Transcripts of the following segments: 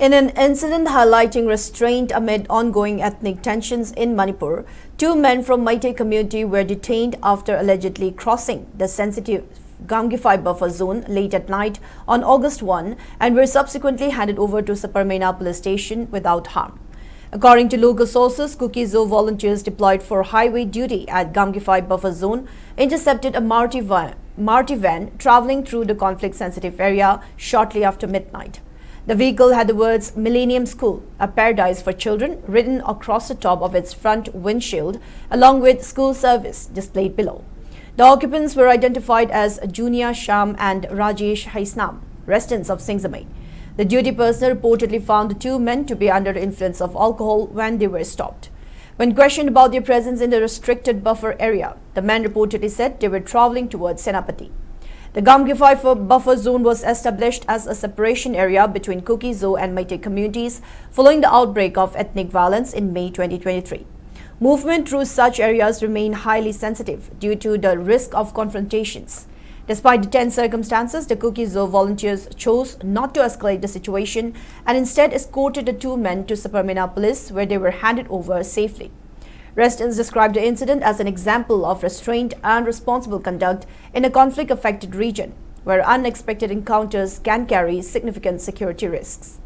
In an incident highlighting restraint amid ongoing ethnic tensions in Manipur, 2 men from Meitei community were detained after allegedly crossing the sensitive Gamgiphai buffer zone late at night on August 1 and were subsequently handed over to Saparmena police station without harm. According to local sources, Kuki Zoo volunteers deployed for highway duty at Gamgiphai buffer zone intercepted a Marti van travelling through the conflict-sensitive area shortly after midnight. The vehicle had the words Millennium School, a paradise for children, written across the top of its front windshield, along with school service displayed below. The occupants were identified as Junia Sham and Rajesh Haisnam, residents of Singsamai. The duty personnel reportedly found the 2 men to be under influence of alcohol when they were stopped. When questioned about their presence in the restricted buffer area, the men reportedly said they were travelling towards Senapati. The Gamgiphai buffer zone was established as a separation area between Kuki Zoo and Meitei communities following the outbreak of ethnic violence in May 2023. Movement through such areas remain highly sensitive due to the risk of confrontations. Despite the tense circumstances, the Kuki Zoo volunteers chose not to escalate the situation and instead escorted the 2 men to Saparmena police, where they were handed over safely. Residents described the incident as an example of restraint and responsible conduct in a conflict-affected region, where unexpected encounters can carry significant security risks.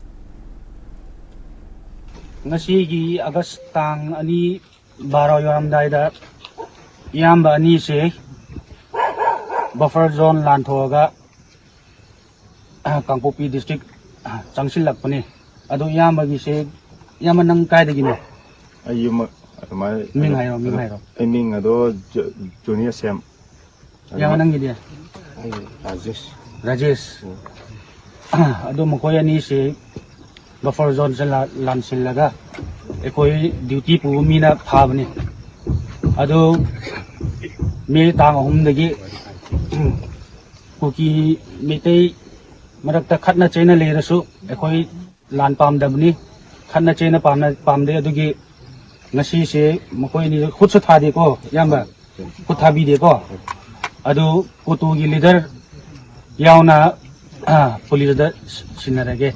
Ngasi August tang ani baraw yoram daida yamba ani se buffer zone lanthoga Kangpopi district changsil lakpani adu yamba gi se yamba nang kai dagi ne ayuma my ming hairo I mean ado junior Sam yamba nang gi dia Rajesh adu makoy ani se buffer zone se lansil laga ekoi duty pu mina phabani adu me tang hum dagi Kuki Meitei marakta khatna chaina lerasu ekoi lan pam dabni khatna chaina pam de adugi ngasi se makoi ni khut sa tha de ko yamba khut tha bi de ko adu kutu gi leader yauna police da sinarage